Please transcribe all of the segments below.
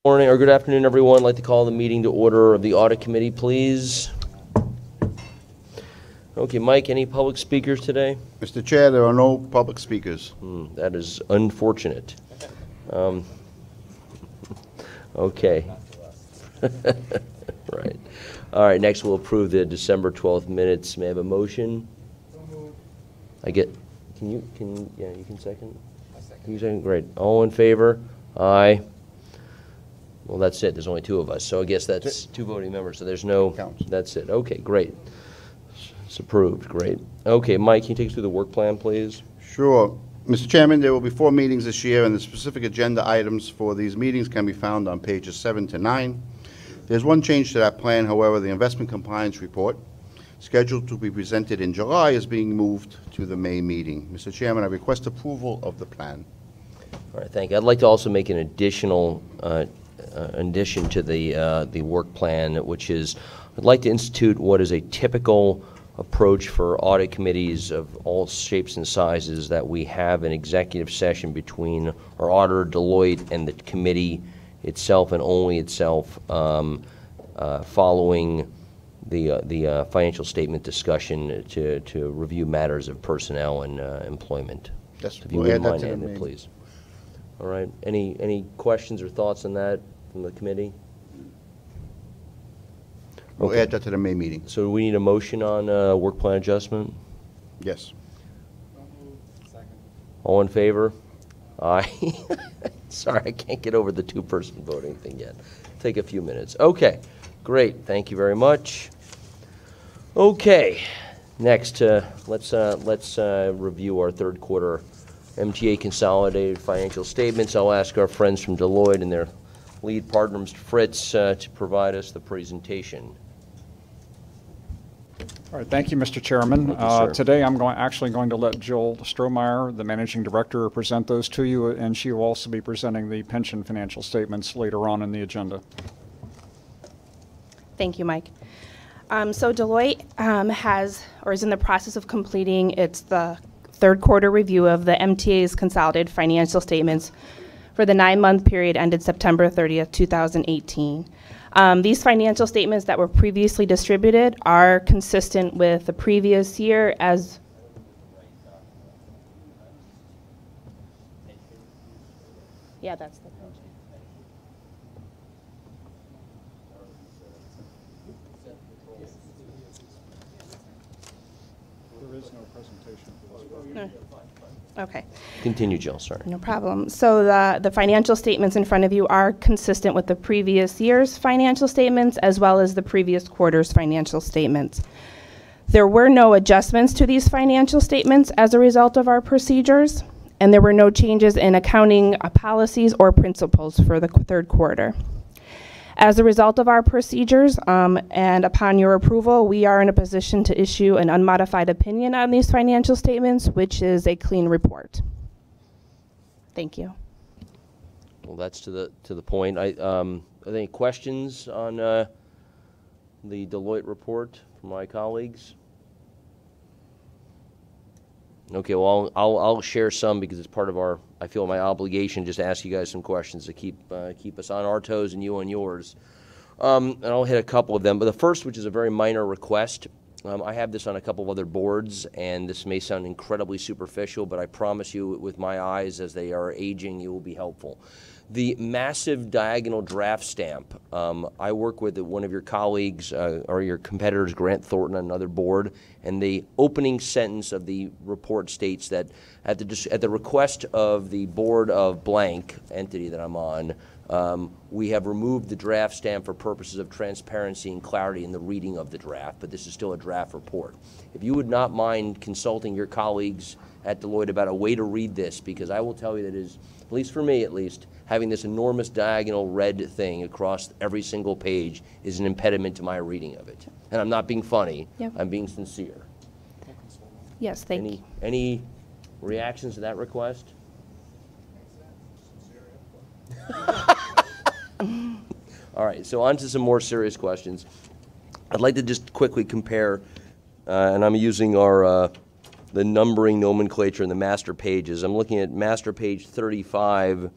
Morning or good afternoon, everyone. I'd like to call the meeting to order of the Audit Committee, please. Okay, Mike, any public speakers today? Mr. Chair, there are no public speakers. That is unfortunate. Okay. Right. All right, next we'll approve the December 12th minutes. May I have a motion? I get, you can second? Can you second? Great. All in favor? Aye. Well, that's it. There's only two of us, so I guess that's two voting members, so there's no, that's it. Okay, great. It's approved. Great. Okay, Mike, can you take us through the work plan, please? Sure. Mr. Chairman, there will be 4 meetings this year, and the specific agenda items for these meetings can be found on pages 7 to 9. There's one change to that plan, however. The investment compliance report, scheduled to be presented in July, is being moved to the May meeting. Mr. Chairman, I request approval of the plan. All right, thank you. I'd like to also make an additional addition to the work plan, which is I'd like to institute what is a typical approach for audit committees of all shapes and sizes, that we have an executive session between our auditor, Deloitte, and the committee itself and only itself, following the financial statement discussion to review matters of personnel and employment. Yes, If you wouldn't mind adding it, please. All right. Any questions or thoughts on that from the committee? We'll add that to the May meeting. So do we need a motion on work plan adjustment? Yes. All in favor? Aye. Sorry, I can't get over the two-person voting thing yet. Take a few minutes. Okay, great. Thank you very much. Okay, next, let's review our third quarter MTA consolidated financial statements. I'll ask our friends from Deloitte and their lead partner, Mr. Fritz, to provide us the presentation. All right, thank you, Mr. Chairman. Thank you, today I'm actually going to let Jill Strohmeyer, the Managing Director, present those to you, and she will also be presenting the pension financial statements later on in the agenda. Thank you, Mike. So Deloitte is in the process of completing the third quarter review of the MTA's consolidated financial statements for the 9-month period ended September 30th, 2018. These financial statements that were previously distributed are consistent with the previous year as that's the pension. There is no presentation for this. Okay. Continue, Jill, sorry. No problem. So the financial statements in front of you are consistent with the previous year's financial statements as well as the previous quarter's financial statements. There were no adjustments to these financial statements as a result of our procedures, and there were no changes in accounting policies or principles for the third quarter. As a result of our procedures and upon your approval, we are in a position to issue an unmodified opinion on these financial statements, which is a clean report. Thank you. Well, that's to the point. Are there any questions on the Deloitte report from my colleagues? Okay, well, I'll share some because it's part of our, I feel my obligation just to ask you guys some questions to keep us on our toes and you on yours. And I'll hit a couple of them. But the first, which is a very minor request, I have this on a couple of other boards, and this may sound incredibly superficial, but I promise you with my eyes as they are aging, it will be helpful. The massive diagonal draft stamp. I work with one of your colleagues or your competitors, Grant Thornton, on another board, and the opening sentence of the report states that at the request of the board of blank entity that I'm on, we have removed the draft stamp for purposes of transparency and clarity in the reading of the draft, but this is still a draft report. If you would not mind consulting your colleagues at Deloitte about a way to read this, because I will tell you that it is, at least for me at least, having this enormous diagonal red thing across every single page is an impediment to my reading of it. And I'm not being funny, Yep. I'm being sincere. Yes, thank you. Any reactions to that request? All right, so on to some more serious questions. I'd like to just quickly compare, and I'm using our the numbering nomenclature in the master pages. I'm looking at master page 35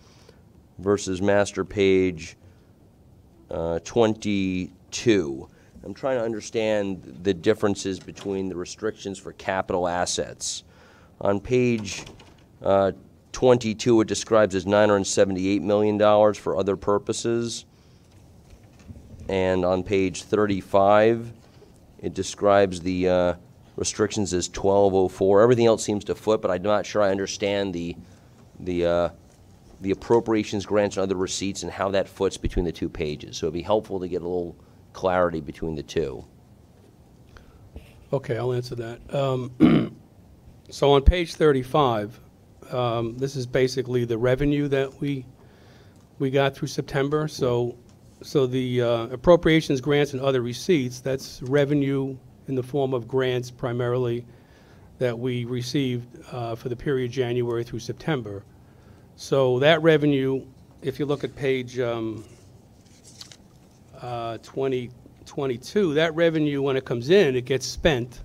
versus master page 22. I'm trying to understand the differences between the restrictions for capital assets. On page 22, it describes as $978 million for other purposes. And on page 35, it describes the restrictions as 1204. Everything else seems to foot, but I'm not sure I understand the appropriations, grants, and other receipts and how that foots between the two pages. So it'd be helpful to get a little clarity between the two. Okay, I'll answer that. So on page 35, this is basically the revenue that we got through September. So the appropriations, grants, and other receipts, that's revenue in the form of grants primarily that we received for the period January through September. So that revenue, if you look at page 2022, that revenue, when it comes in, it gets spent,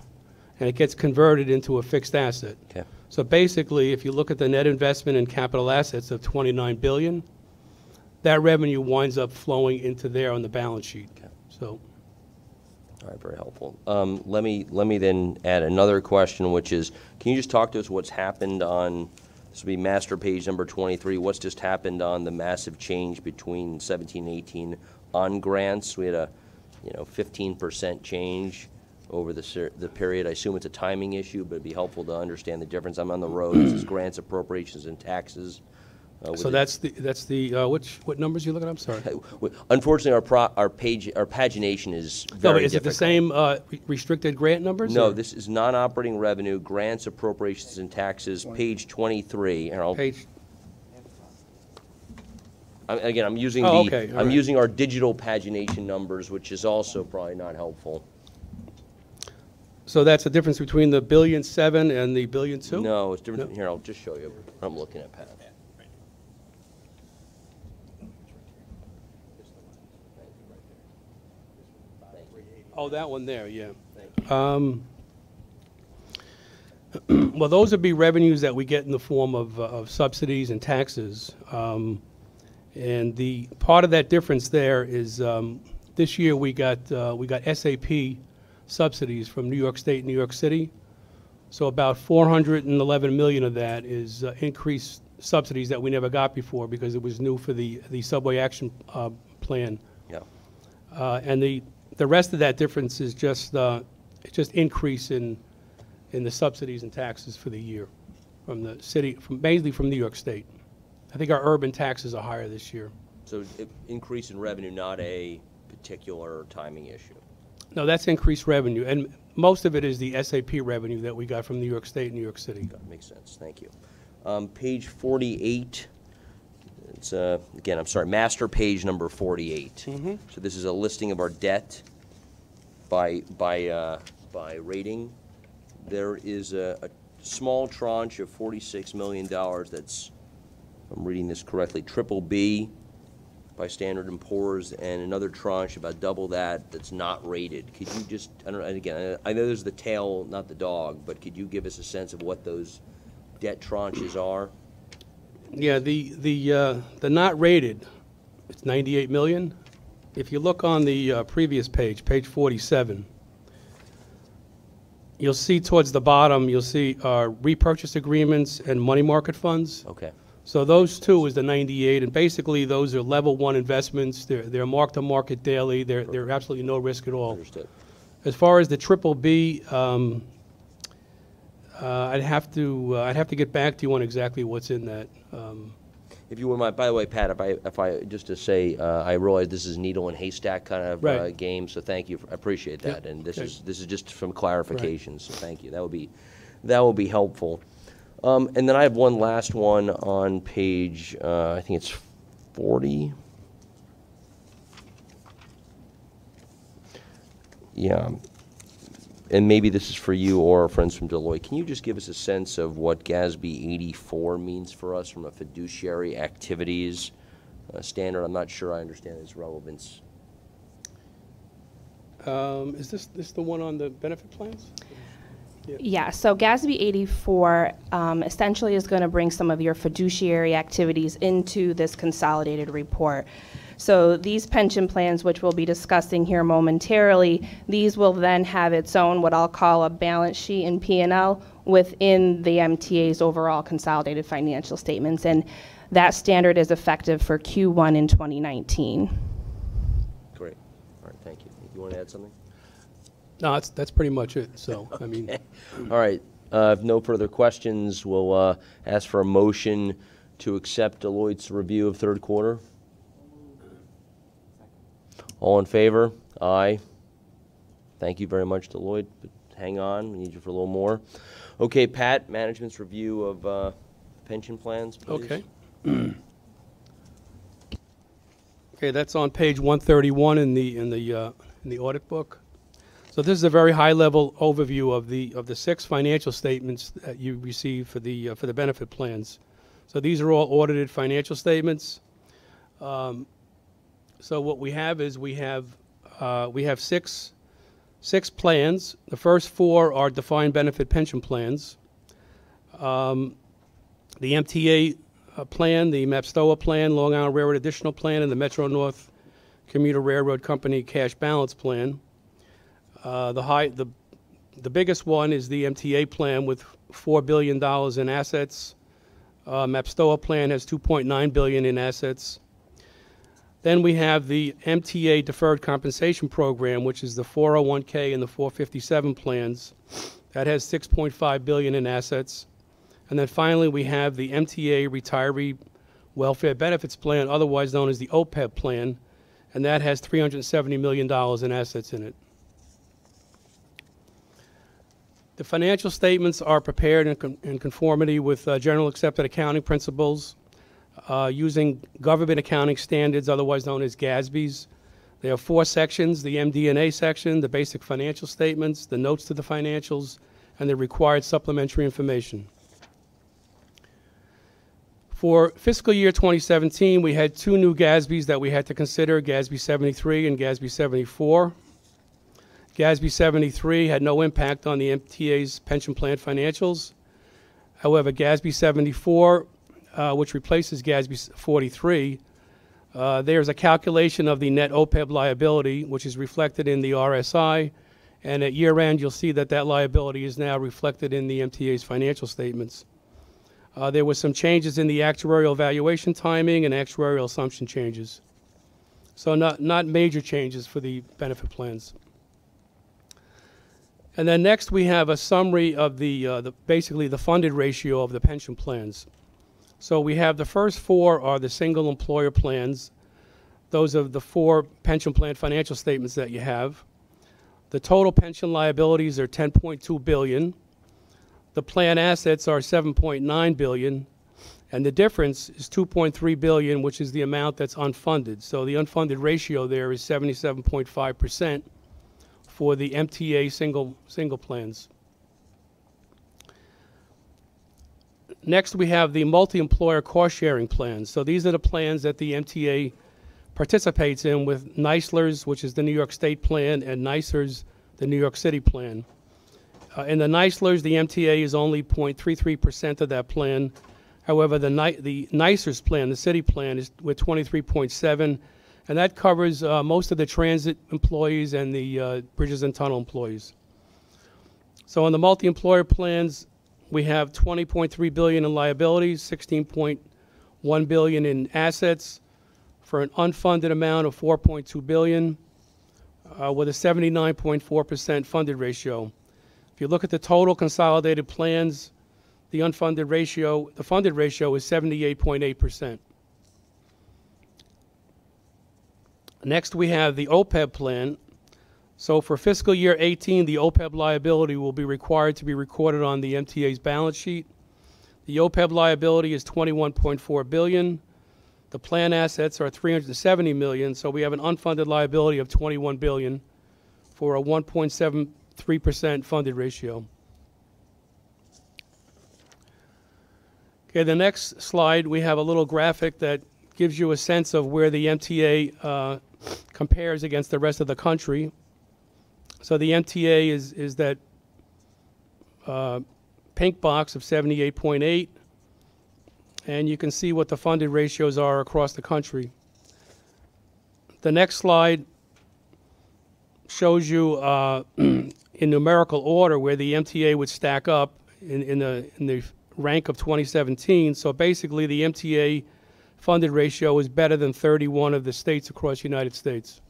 and it gets converted into a fixed asset. Okay. So basically, if you look at the net investment in capital assets of $29 billion, that revenue winds up flowing into there on the balance sheet. Okay. So. All right, very helpful. Let me then add another question, which is, can you just talk to us what's happened on, this will be master page number 23, what's just happened on the massive change between 17 and 18 on grants? We had a 15% change over the period. I assume it's a timing issue, but it'd be helpful to understand the difference. I'm on the road. This is grants, appropriations, and taxes. So that's the what numbers you looking at? I'm sorry. Unfortunately, our pagination is very No, is it the difficult. same restricted grant numbers? No, or? this is non-operating revenue, grants, appropriations, and taxes, page 23. And Page. again, I'm using okay, all I'm right. using our digital pagination numbers, which is also probably not helpful. So that's the difference between the $1.7 billion and the $1.2 billion? No, it's different. No. Here, I'll just show you. I'm looking at Pat. Oh, that one there, yeah. Well, those would be revenues that we get in the form of subsidies and taxes. And the part of that difference there is this year we got SAP subsidies from New York State and New York City. So about $411 million of that is increased subsidies that we never got before because it was new for the Subway Action Plan. Yeah. And the rest of that difference is just increase in the subsidies and taxes for the year from the city, mainly from New York State. I think our urban taxes are higher this year. So increase in revenue, not a particular timing issue. No, that's increased revenue, and most of it is the SAP revenue that we got from New York State and New York City. That makes sense. Thank you. Page 48. It's again, I'm sorry, master page number 48. Mm-hmm. So this is a listing of our debt by rating. There is a small tranche of $46 million that's, if I'm reading this correctly, triple B by Standard & Poor's, and another tranche about double that that's not rated. Could you just, I don't know, and again, I know there's the tail, not the dog, but could you give us a sense of what those debt tranches are? Yeah, the not rated, it's $98 million. If you look on the previous page, page 47, you'll see towards the bottom, you'll see repurchase agreements and money market funds. Okay. So those two is the 98, and basically those are level one investments. They're mark to market daily. They're absolutely no risk at all. Understood. As far as the triple B, I'd have to get back to you on exactly what's in that. If you wouldn't mind, by the way, Pat, if I just to say, I realize this is needle and haystack kind of Right. game, so thank you. I appreciate that, Yep. and this Okay. is just from clarification. So thank you. That would be helpful. And then I have one last one on page, I think it's 40. Yeah. And maybe this is for you or our friends from Deloitte. Can you just give us a sense of what GASB 84 means for us from a fiduciary activities standard? I'm not sure I understand its relevance. Is this the one on the benefit plans? Yeah, so GASB 84 essentially is going to bring some of your fiduciary activities into this consolidated report. So these pension plans, which we'll be discussing here momentarily, these will then have its own, what I'll call a balance sheet and P&L within the MTA's overall consolidated financial statements. And that standard is effective for Q1 in 2019. Great. All right, thank you. You want to add something? No, that's pretty much it. So, I mean, All right. If no further questions, we'll ask for a motion to accept Deloitte's review of third quarter. All in favor? Aye. Thank you very much, Deloitte. But hang on, we need you for a little more. Okay, Pat, management's review of pension plans, please. okay. Okay, that's on page 131 in the audit book. So this is a very high-level overview of the 6 financial statements that you receive for the benefit plans. So these are all audited financial statements. So what we have is we have 6 plans. The first 4 are defined benefit pension plans. The MTA plan, the MAPSTOA plan, Long Island Railroad Additional Plan, and the Metro North Commuter Railroad Company Cash Balance Plan. The biggest one is the MTA plan with $4 billion in assets. MAPSTOA plan has $2.9 billion in assets. Then we have the MTA Deferred Compensation Program, which is the 401k and the 457 plans. That has $6.5 billion in assets. And then finally, we have the MTA Retiree Welfare Benefits Plan, otherwise known as the OPEB plan, and that has $370 million in assets in it. The financial statements are prepared in conformity with general accepted accounting principles, using government accounting standards, otherwise known as GASBs. There are 4 sections: the MD&A section, the basic financial statements, the notes to the financials, and the required supplementary information. For fiscal year 2017, we had 2 new GASBs that we had to consider, GASB 73 and GASB 74. GASB 73 had no impact on the MTA's pension plan financials. However, GASB 74, which replaces GASB 43, there's a calculation of the net OPEB liability, which is reflected in the RSI, and at year end, you'll see that that liability is now reflected in the MTA's financial statements. There were some changes in the actuarial valuation timing and actuarial assumption changes. So not major changes for the benefit plans. And then next we have a summary of basically the funded ratio of the pension plans. So we have the first 4 are the single employer plans. Those are the 4 pension plan financial statements that you have. The total pension liabilities are $10.2 billion. The plan assets are $7.9 billion. And the difference is $2.3 billion, which is the amount that's unfunded. So the unfunded ratio there is 77.5%. for the MTA single plans. Next, we have the multi-employer cost-sharing plans. So these are the plans that the MTA participates in with NISLR's, which is the New York State plan, and NYSER's, the New York City plan. In the NISLR's, the MTA is only 0.33% of that plan. However, the NYSER's plan, the city plan, is with 23.7%. And that covers most of the transit employees and the bridges and tunnel employees. So on the multi-employer plans, we have $20.3 billion in liabilities, $16.1 billion in assets, for an unfunded amount of $4.2 billion, with a 79.4% funded ratio. If you look at the total consolidated plans, the funded ratio is 78.8%. Next, we have the OPEB plan. So for fiscal year 18, the OPEB liability will be required to be recorded on the MTA's balance sheet. The OPEB liability is $21.4 billion. The plan assets are $370 million, so we have an unfunded liability of $21 billion for a 1.73% funded ratio. Okay, the next slide, we have a little graphic that gives you a sense of where the MTA compares against the rest of the country. So the MTA is that pink box of 78.8, and you can see what the funded ratios are across the country. The next slide shows you in numerical order where the MTA would stack up in the rank of 2017. So basically, the MTA funded ratio is better than 31 of the states across the United States.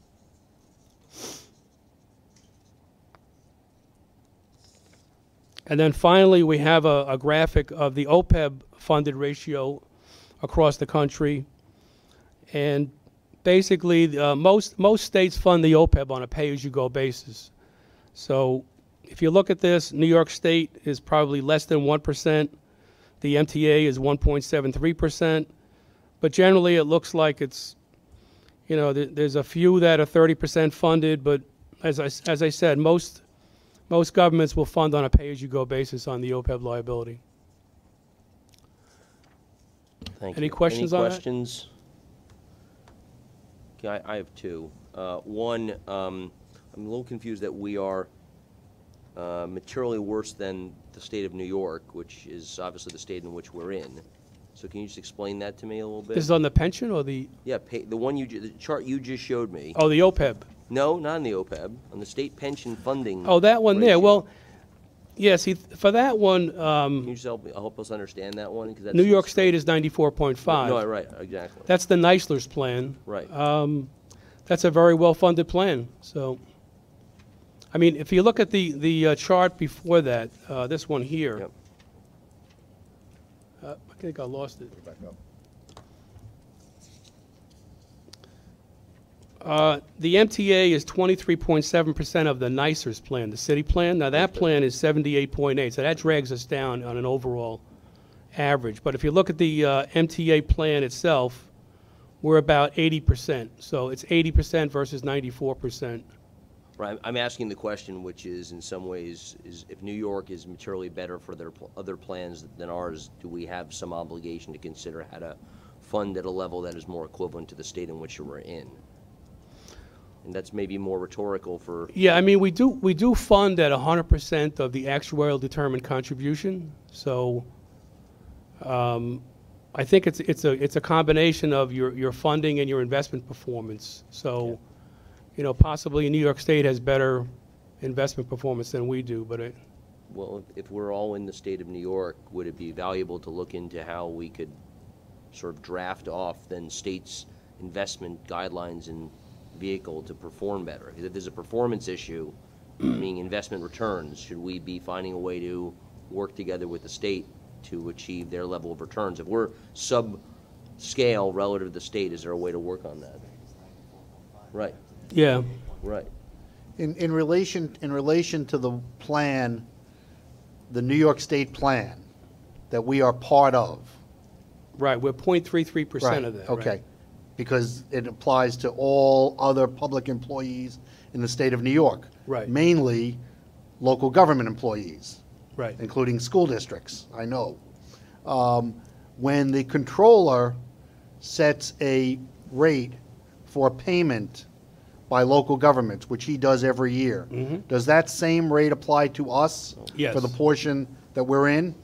And then finally, we have a graphic of the OPEB funded ratio across the country. And basically, most states fund the OPEB on a pay-as-you-go basis. So if you look at this, New York State is probably less than 1%. The MTA is 1.73%. But generally, it looks like it's, you know, there's a few that are 30% funded. But as I said, most governments will fund on a pay-as-you-go basis on the OPEB liability. Thank Any you. questions on that? Any questions? Okay, I have two. One, I'm a little confused that we are materially worse than the state of New York, which is obviously the state in which we're in. So can you just explain that to me a little bit? This is on the pension or the? Yeah, the one the chart you just showed me. Oh, the OPEB. No, not on the OPEB, on the state pension funding. Oh, that one there. ratio. Well, yeah, see, for that one, Can you just help us understand that one? 'Cause New York State is 94.5. No, right, exactly. That's the Neisler's plan. Right. That's a very well-funded plan. So, I mean, if you look at the chart before that, this one here. Yep. I think I lost it. The MTA is 23.7% of the Neisler's plan, the city plan. Now, that plan is 78.8, so that drags us down on an overall average. But if you look at the MTA plan itself, we're about 80%. So it's 80% versus 94%. Right, I'm asking the question, which is, in some ways, is if New York is materially better for their other plans than ours, do we have some obligation to consider how to fund at a level that is more equivalent to the state in which we're in? And that's maybe more rhetorical for... Yeah, I mean, we do fund at 100% of the actuarial determined contribution. So I think it's a combination of your funding and your investment performance. So... Yeah. You know, possibly New York State has better investment performance than we do, but Well, if we're all in the state of New York, would it be valuable to look into how we could sort of draft off then states' investment guidelines and vehicle to perform better? Because if there's a performance issue, meaning investment returns, should we be finding a way to work together with the state to achieve their level of returns? If we're sub-scale relative to the state, is there a way to work on that? Right. yeah. Right. In relation to the plan, the New York State plan that we are part of. Right, we're 0.33% of that. Okay, right? because it applies to all other public employees in the state of New York. Right. Mainly local government employees. Right. Including school districts, I know. When the controller sets a rate for payment by local governments, which he does every year, does that same rate apply to us? Yes. For the portion that we're in?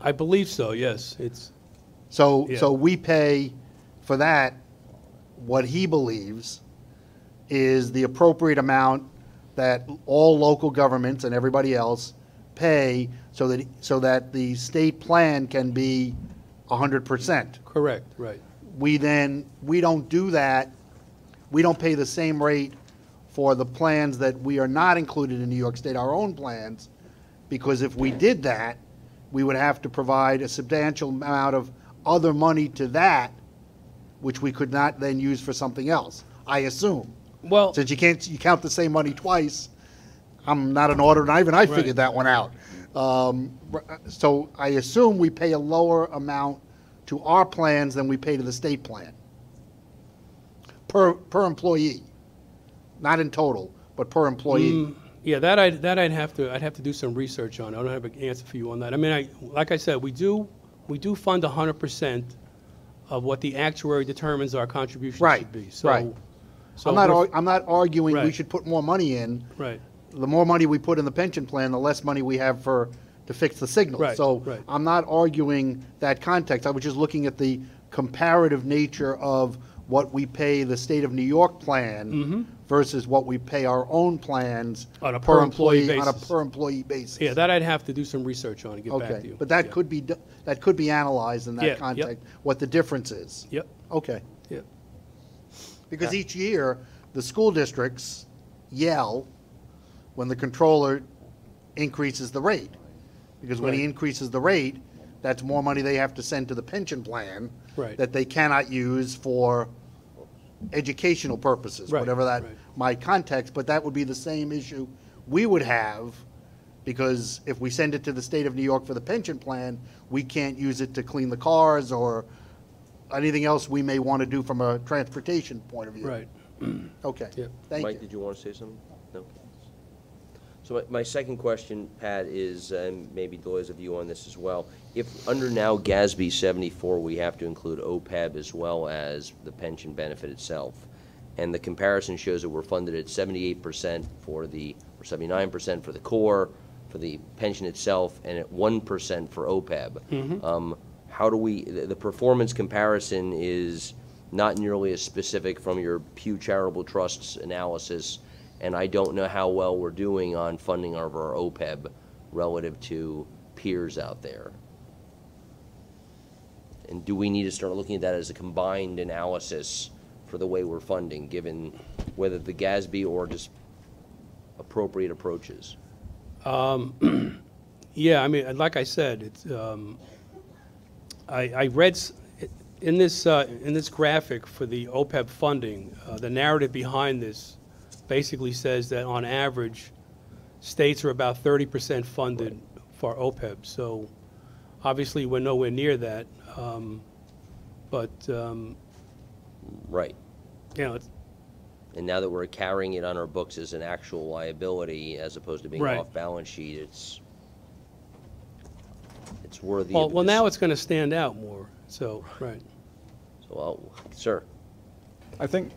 I believe so, yes. It's So, Yeah. so we pay for that what he believes is the appropriate amount that all local governments and everybody else pay so that the state plan can be 100%. correct, right. We don't do that. We don't pay the same rate for the plans that we are not included in New York State, our own plans, because if we did that, we would have to provide a substantial amount of other money to that, which we could not then use for something else, I assume. Well, Since you count the same money twice, I'm not an auditor, and even I figured that one out. So I assume we pay a lower amount to our plans than we pay to the state plan. Per employee, not in total, but per employee. yeah, I'd have to do some research on. I don't have an answer for you on that. I mean, like I said, we do fund 100% of what the actuary determines our contribution Right, should be. So, right. So I'm not arguing we Right. should put more money in, right. the more money we put in the pension plan, the less money we have to fix the signal. Right, So right. I'm not arguing that context. I was just looking at the comparative nature of what we pay the state of New York plan versus what we pay our own plans On a per employee on a basis. per employee basis. Yeah, that I'd have to do some research on and get back to Okay, you. but that Yeah. could be analyzed in Yeah, that yep. context, what the difference is. Yep, Okay. yep. Because each year, the school districts yell when the controller increases the rate. Because when he Right. increases the rate, that's more money they have to send to the pension plan Right. that they cannot use for educational purposes, Right, whatever that right. might context. But that would be the same issue we would have, because if we send it to the state of New York for the pension plan, we can't use it to clean the cars or anything else we may want to do from a transportation point of view. Right. Okay. Yep. Thank Mike, you. did you want to say something? No. So my second question, Pat, is, and maybe Deloitte's view on this as well. If under now GASB 74, we have to include OPEB as well as the pension benefit itself, and the comparison shows that we're funded at 78% or 79% for the core, for the pension itself, and at 1% for OPEB. How do we, the performance comparison is not nearly as specific from your Pew Charitable Trust's analysis, and I don't know how well we're doing on funding of our OPEB relative to peers out there. And do we need to start looking at that as a combined analysis for the way we're funding, given whether the GASB or just appropriate approaches? Yeah, I mean, like I said, it's, I read in this graphic for the OPEB funding, the narrative behind this basically says that on average, states are about 30% funded for OPEB. So obviously, we're nowhere near that. But Right. you know, it's, And now that we're carrying it on our books as an actual liability as opposed to being Right. off balance sheet, it's worthy well, of well, now it's going to stand out more. So right. Sir. I think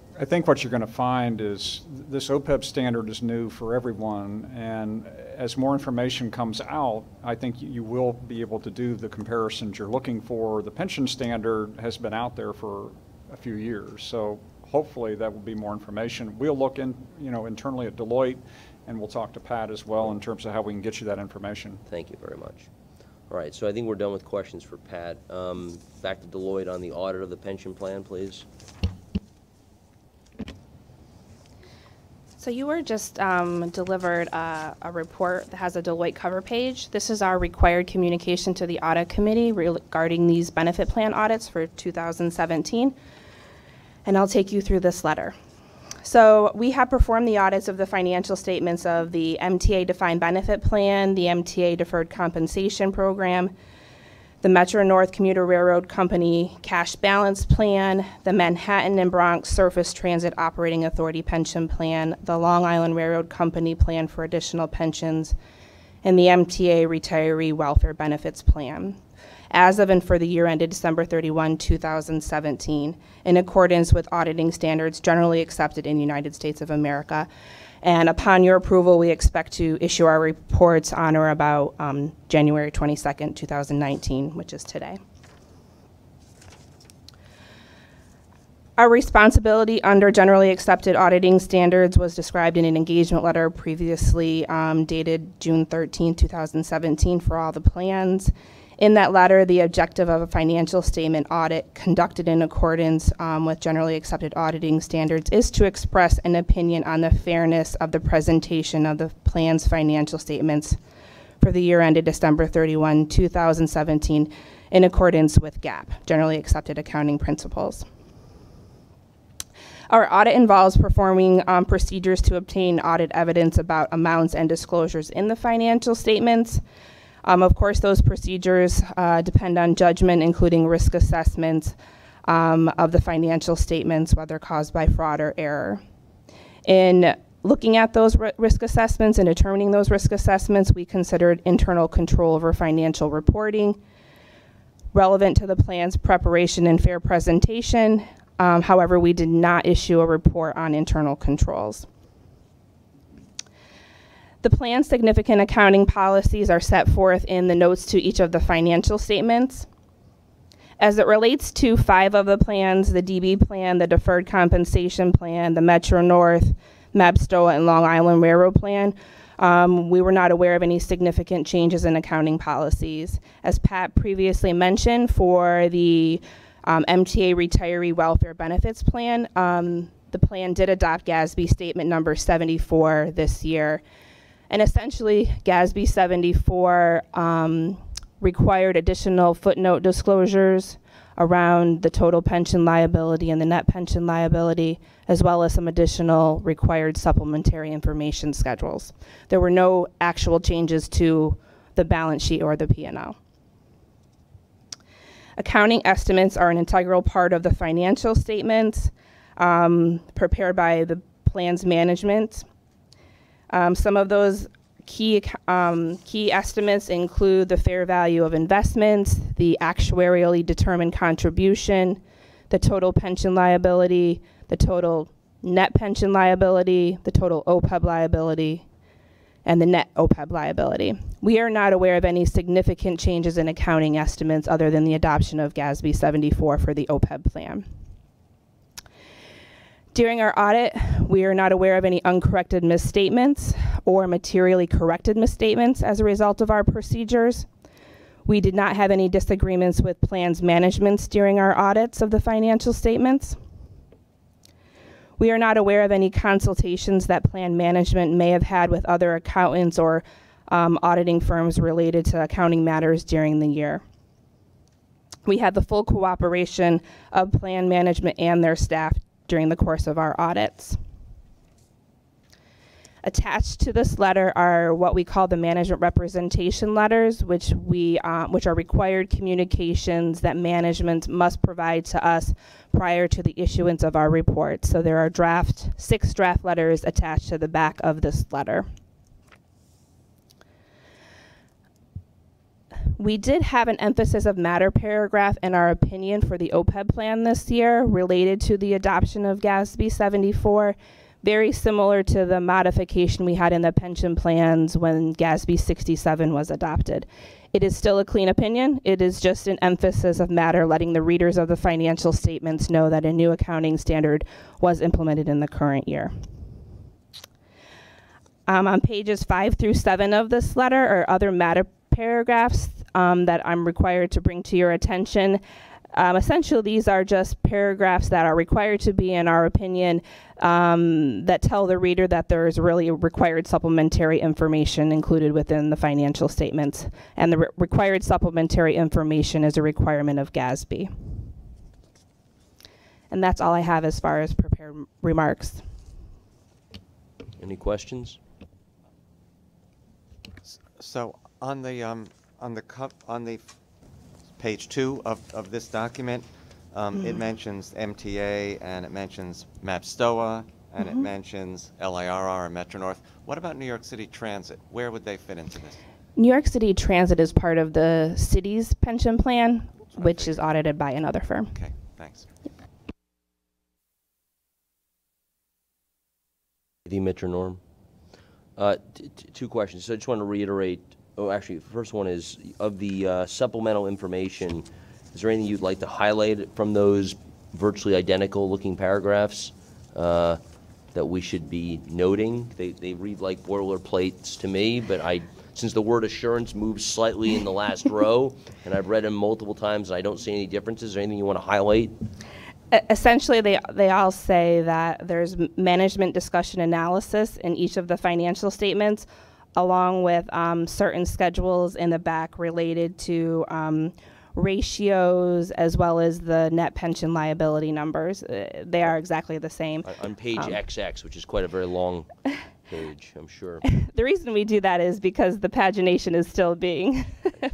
what you're going to find is this OPEB standard is new for everyone, and as more information comes out, I think you will be able to do the comparisons you're looking for. The pension standard has been out there for a few years, so hopefully that will be more information. We'll look internally at Deloitte, and we'll talk to Pat as well in terms of how we can get you that information. Thank you very much. All right, so I think we're done with questions for Pat. Back to Deloitte on the audit of the pension plan, please. So you were just delivered a report that has a Deloitte cover page. This is our required communication to the audit committee regarding these benefit plan audits for 2017. And I'll take you through this letter. So we have performed the audits of the financial statements of the MTA Defined Benefit Plan, the MTA Deferred Compensation Program, the Metro-North Commuter Railroad Company Cash Balance Plan, the Manhattan and Bronx Surface Transit Operating Authority Pension Plan, the Long Island Railroad Company Plan for Additional Pensions, and the MTA Retiree Welfare Benefits Plan, as of and for the year ended December 31, 2017, in accordance with auditing standards generally accepted in the United States of America. And upon your approval, we expect to issue our reports on or about January 22nd, 2019, which is today. Our responsibility under generally accepted auditing standards was described in an engagement letter previously dated June 13, 2017 for all the plans. In that letter, the objective of a financial statement audit conducted in accordance with generally accepted auditing standards is to express an opinion on the fairness of the presentation of the plan's financial statements for the year ended December 31, 2017, in accordance with GAAP, generally accepted accounting principles. Our audit involves performing procedures to obtain audit evidence about amounts and disclosures in the financial statements. Of course, those procedures depend on judgment, including risk assessments of the financial statements, whether caused by fraud or error. In looking at those risk assessments and determining those risk assessments, we considered internal control over financial reporting, relevant to the plan's preparation and fair presentation. However, we did not issue a report on internal controls. The plan's significant accounting policies are set forth in the notes to each of the financial statements. As it relates to 5 of the plans, the DB plan, the Deferred Compensation Plan, the Metro North, MABSTOA, and Long Island Railroad Plan, we were not aware of any significant changes in accounting policies. As Pat previously mentioned, for the MTA Retiree Welfare Benefits Plan, the plan did adopt GASB Statement Number 74 this year. And essentially, GASB 74 required additional footnote disclosures around the total pension liability and the net pension liability, as well as some additional required supplementary information schedules. There were no actual changes to the balance sheet or the P&L. Accounting estimates are an integral part of the financial statements prepared by the plan's management. Some of those key estimates include the fair value of investments, the actuarially determined contribution, the total pension liability, the total net pension liability, the total OPEB liability, and the net OPEB liability. We are not aware of any significant changes in accounting estimates other than the adoption of GASB 74 for the OPEB plan. During our audit, we are not aware of any uncorrected misstatements or materially corrected misstatements as a result of our procedures. We did not have any disagreements with plans managements during our audits of the financial statements. We are not aware of any consultations that plan management may have had with other accountants or auditing firms related to accounting matters during the year. We had the full cooperation of plan management and their staff during the course of our audits. Attached to this letter are what we call the management representation letters, which are required communications that management must provide to us prior to the issuance of our report. So there are 6 draft letters attached to the back of this letter. We did have an emphasis of matter paragraph in our opinion for the OPEB plan this year related to the adoption of GASB 74, very similar to the modification we had in the pension plans when GASB 67 was adopted. It is still a clean opinion. It is just an emphasis of matter, letting the readers of the financial statements know that a new accounting standard was implemented in the current year. On pages 5 through 7 of this letter are other matter paragraphs that I'm required to bring to your attention. Essentially, these are just paragraphs that are required to be, in our opinion, that tell the reader that there is really required supplementary information included within the financial statements. And the required supplementary information is a requirement of GASB. And that's all I have as far as prepared remarks. Any questions? So on the page 2 of this document, it mentions MTA and it mentions MABSTOA and it mentions LIRR and Metro North. What about New York City Transit? Where would they fit into this? New York City Transit is part of the city's pension plan, which is audited by another firm. Okay, thanks. The Metro Norm. 2 questions. So I just want to reiterate. Oh, actually, the first one is, of the supplemental information, is there anything you'd like to highlight from those virtually identical looking paragraphs that we should be noting? They read like boilerplates to me, but since the word assurance moves slightly in the last row, and I've read them multiple times and I don't see any differences, is there anything you want to highlight? Essentially, they all say that there's management discussion analysis in each of the financial statements, along with certain schedules in the back related to ratios as well as the net pension liability numbers. They are exactly the same. On page XX, which is quite a very long page, I'm sure. The reason we do that is because the pagination is still being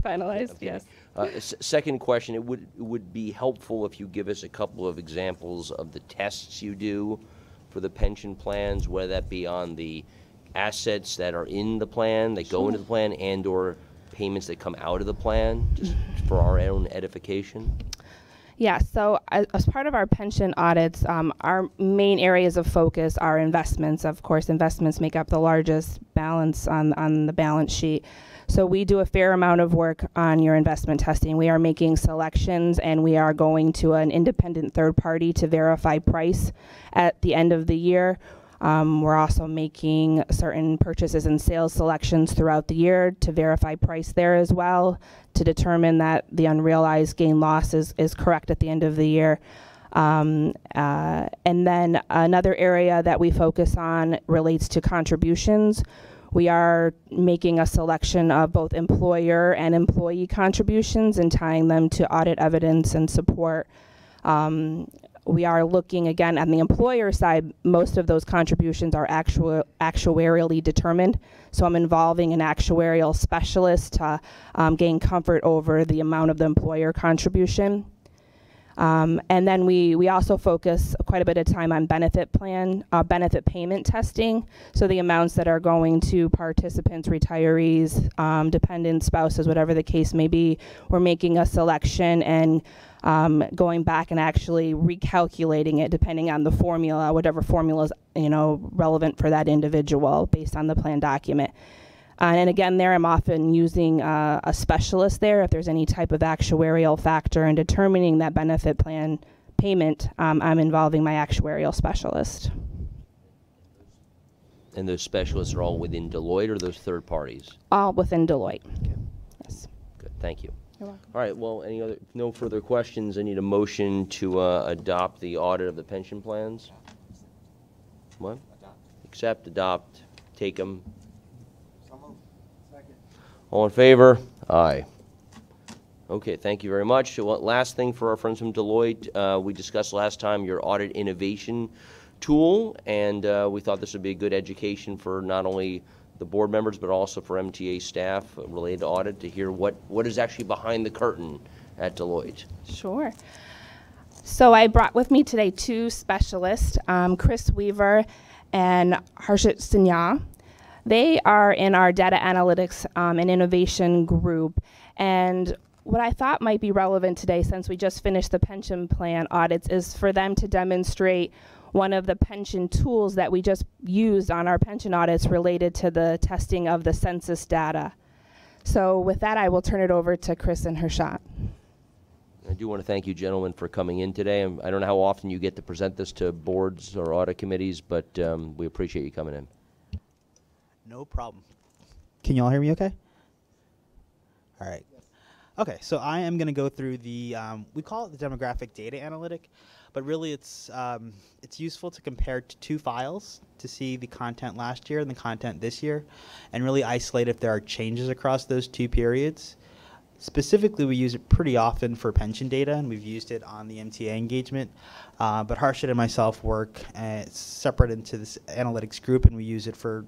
finalized, Okay. yes. Second question, it would be helpful if you give us a couple of examples of the tests you do for the pension plans, whether that be on the assets that are in the plan, that go into the plan, and or payments that come out of the plan, just for our own edification. Yeah, so as part of our pension audits, our main areas of focus are investments. Of course, investments make up the largest balance on the balance sheet. So we do a fair amount of work on your investment testing. We are making selections, and we are going to an independent third party to verify price at the end of the year. We're also making certain purchases and sales selections throughout the year to verify price there as well, to determine that the unrealized gain loss is correct at the end of the year. And then another area that we focus on relates to contributions. We are making a selection of both employer and employee contributions and tying them to audit evidence and support. We are looking, again, on the employer side, most of those contributions are actuarially determined. So I'm involving an actuarial specialist to gain comfort over the amount of the employer contribution. And then we also focus quite a bit of time on benefit payment testing. So the amounts that are going to participants, retirees, dependents, spouses, whatever the case may be, we're making a selection and going back and actually recalculating it depending on the formula, whatever formula is relevant for that individual based on the plan document. And again, there I'm often using a specialist there if there's any type of actuarial factor in determining that benefit plan payment. I'm involving my actuarial specialist. And those specialists are all within Deloitte, or those third parties? All within Deloitte. Yes. Good, thank you. You're welcome. All right, well, no further questions. I need a motion to adopt the audit of the pension plans. What? Accept, adopt, take them. All in favor? Aye. Okay, thank you very much. Last thing for our friends from Deloitte, we discussed last time your audit innovation tool, and we thought this would be a good education for not only the board members but also for MTA staff related to audit to hear what is actually behind the curtain at Deloitte. Sure. So I brought with me today two specialists, Chris Weaver and Harshit Sanya. They are in our data analytics and innovation group. And what I thought might be relevant today, since we just finished the pension plan audits, is for them to demonstrate one of the pension tools that we just used on our pension audits related to the testing of the census data. So with that, I will turn it over to Chris and Harshit. I do want to thank you, gentlemen, for coming in today. I don't know how often you get to present this to boards or audit committees, but we appreciate you coming in. No problem. Can you all hear me okay? All right. Okay, so I am going to go through the, we call it the demographic data analytic, but really it's useful to compare two files to see the content last year and the content this year, and really isolate if there are changes across those two periods. Specifically, we use it pretty often for pension data, and we've used it on the MTA engagement. But Harshit and myself work separate into this analytics group, and we use it for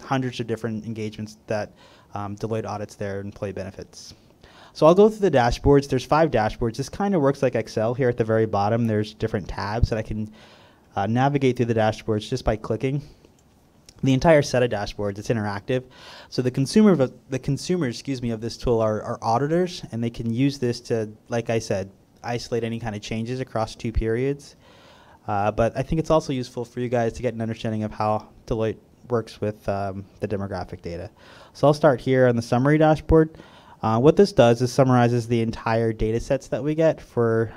hundreds of different engagements that Deloitte audits their employee benefits. So I'll go through the dashboards. There's 5 dashboards. This kind of works like Excel. Here at the very bottom, there's different tabs that I can navigate through the dashboards just by clicking. The entire set of dashboards, it's interactive. So the consumers, of this tool are auditors, and they can use this to, like I said, isolate any kind of changes across 2 periods. But I think it's also useful for you guys to get an understanding of how Deloitte works with the demographic data. So I'll start here on the summary dashboard. What this does is summarizes the entire data sets that we get for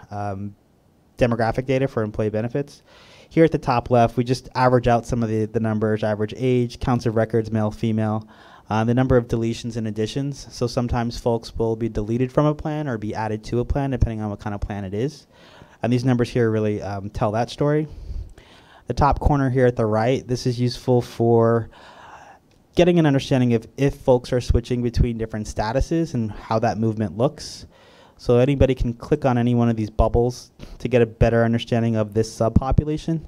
demographic data for employee benefits. Here at the top left, we just average out some of the numbers: average age, counts of records, male, female, the number of deletions and additions. So sometimes folks will be deleted from a plan or be added to a plan, depending on what kind of plan it is. And these numbers here really tell that story. The top corner here at the right, this is useful for getting an understanding of if folks are switching between different statuses and how that movement looks. So anybody can click on any one of these bubbles to get a better understanding of this subpopulation.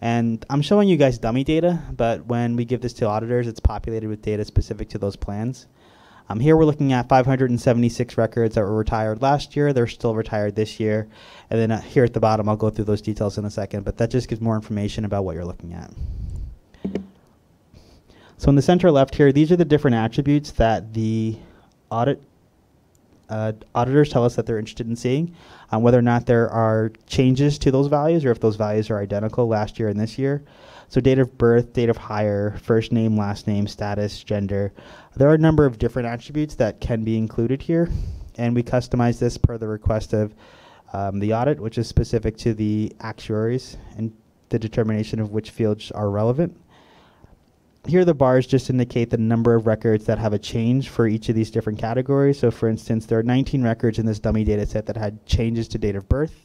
And I'm showing you guys dummy data, but when we give this to auditors, it's populated with data specific to those plans. Here we're looking at 576 records that were retired last year. They're still retired this year. And then here at the bottom, I'll go through those details in a second, but that just gives more information about what you're looking at. So in the center left here, these are the different attributes that the audit auditors tell us that they're interested in seeing, whether or not there are changes to those values or if those values are identical last year and this year. So date of birth, date of hire, first name, last name, status, gender. There are a number of different attributes that can be included here, and we customize this per the request of the audit, which is specific to the actuaries and the determination of which fields are relevant. Here the bars just indicate the number of records that have a change for each of these different categories. So for instance, there are 19 records in this dummy data set that had changes to date of birth.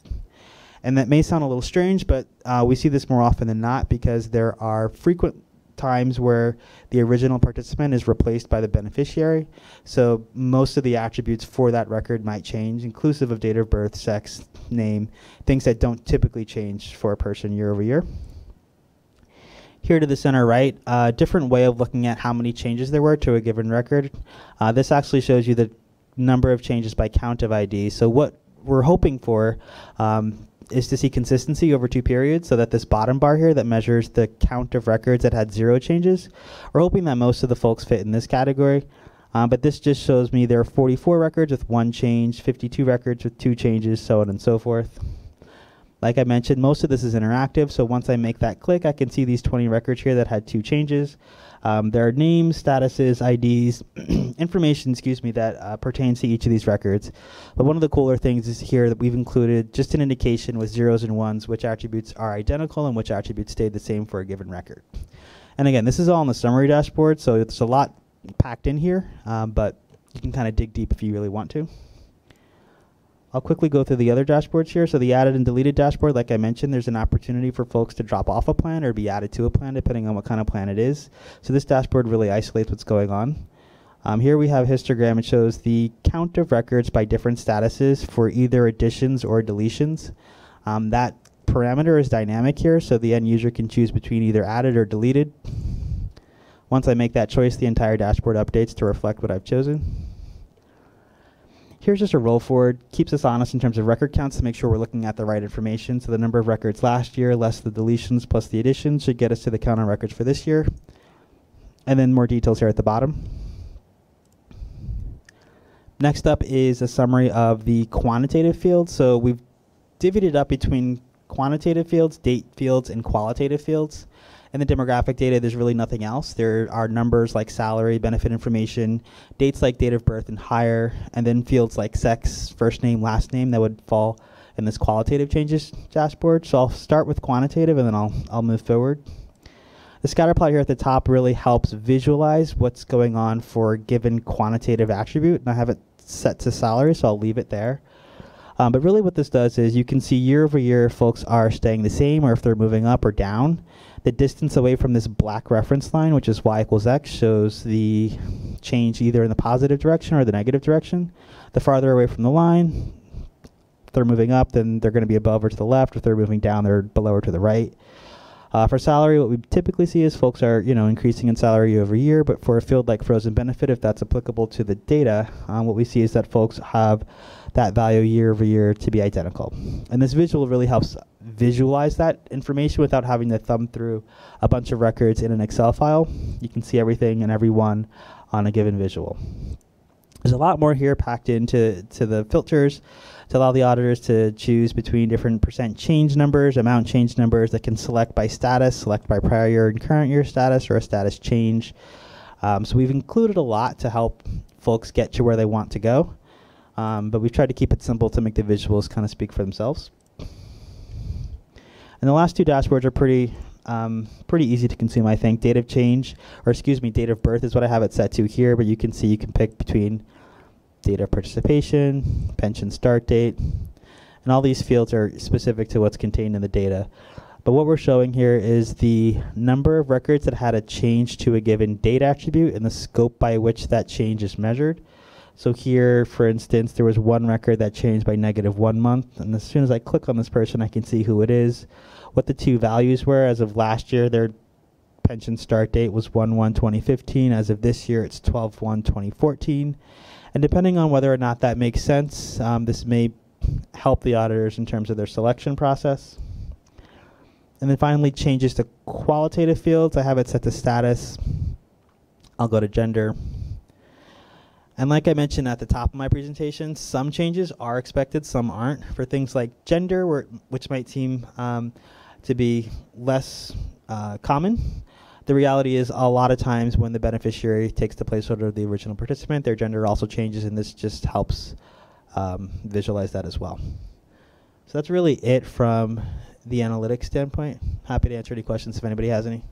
And that may sound a little strange, but we see this more often than not because there are frequent times where the original participant is replaced by the beneficiary. So most of the attributes for that record might change, inclusive of date of birth, sex, name, things that don't typically change for a person year over year. Here to the center right, a different way of looking at how many changes there were to a given record. This actually shows you the number of changes by count of ID. So what we're hoping for is to see consistency over 2 periods, so that this bottom bar here that measures the count of records that had 0 changes, we're hoping that most of the folks fit in this category. But this just shows me there are 44 records with 1 change, 52 records with 2 changes, so on and so forth. Like I mentioned, most of this is interactive, so once I make that click, I can see these 20 records here that had 2 changes. There are names, statuses, IDs, information, that pertains to each of these records. But one of the cooler things is here that we've included just an indication with 0s and 1s, which attributes are identical and which attributes stayed the same for a given record. And again, this is all in the summary dashboard, so it's a lot packed in here, but you can kind of dig deep if you really want to. I'll quickly go through the other dashboards here. So the added and deleted dashboard, like I mentioned, there's an opportunity for folks to drop off a plan or be added to a plan depending on what kind of plan it is. So this dashboard really isolates what's going on. Here we have a histogram. It shows the count of records by different statuses for either additions or deletions. That parameter is dynamic here, so the end user can choose between either added or deleted. Once I make that choice, the entire dashboard updates to reflect what I've chosen. Here's just a roll forward, keeps us honest in terms of record counts to make sure we're looking at the right information. So the number of records last year, less the deletions, plus the additions should get us to the count on records for this year. And then more details here at the bottom. Next up is a summary of the quantitative fields. So we've divvied it up between quantitative fields, date fields, and qualitative fields. In the demographic data, there's really nothing else. There are numbers like salary, benefit information, dates like date of birth and hire, and then fields like sex, first name, last name that would fall in this qualitative changes dashboard. So I'll start with quantitative and then I'll move forward. The scatter plot here at the top really helps visualize what's going on for a given quantitative attribute, and I have it set to salary, so I'll leave it there. But really what this does is you can see year over year if folks are staying the same or if they're moving up or down. The distance away from this black reference line, which is y equals x, shows the change either in the positive direction or the negative direction. The farther away from the line, if they're moving up, then they're going to be above or to the left. If they're moving down, they're below or to the right. For salary, what we typically see is folks are, increasing in salary year over year, but for a field like frozen benefit, if that's applicable to the data, what we see is that folks have that value year over year to be identical. And this visual really helps visualize that information without having to thumb through a bunch of records in an Excel file. You can see everything and everyone on a given visual. There's a lot more here packed into the filters to allow the auditors to choose between different percent change numbers, amount change numbers that can select by status, select by prior year and current year status, or a status change. So we've included a lot to help folks get to where they want to go. But we've tried to keep it simple to make the visuals kind of speak for themselves. And the last 2 dashboards are pretty easy to consume, I think. Date of change, or excuse me, date of birth is what I have it set to here, but you can see you can pick between date of participation, pension start date, and all these fields are specific to what's contained in the data. But what we're showing here is the number of records that had a change to a given date attribute and the scope by which that change is measured. So here, for instance, there was 1 record that changed by -1 month, and as soon as I click on this person, I can see who it is, what the 2 values were. As of last year, their pension start date was 1/1/2015. As of this year, it's 12/1/2014. And depending on whether or not that makes sense, this may help the auditors in terms of their selection process. And then finally, changes to qualitative fields. I have it set to status. I'll go to gender. And like I mentioned at the top of my presentation, some changes are expected, some aren't. For things like gender, which might seem to be less common, the reality is a lot of times when the beneficiary takes the placeholder of the original participant, their gender also changes, and this just helps visualize that as well. So that's really it from the analytics standpoint. Happy to answer any questions if anybody has any.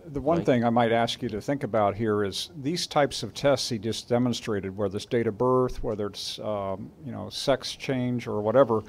The one Mike? thing I might ask you to think about here is these types of tests he just demonstrated, whether it's date of birth, whether it's sex change or whatever,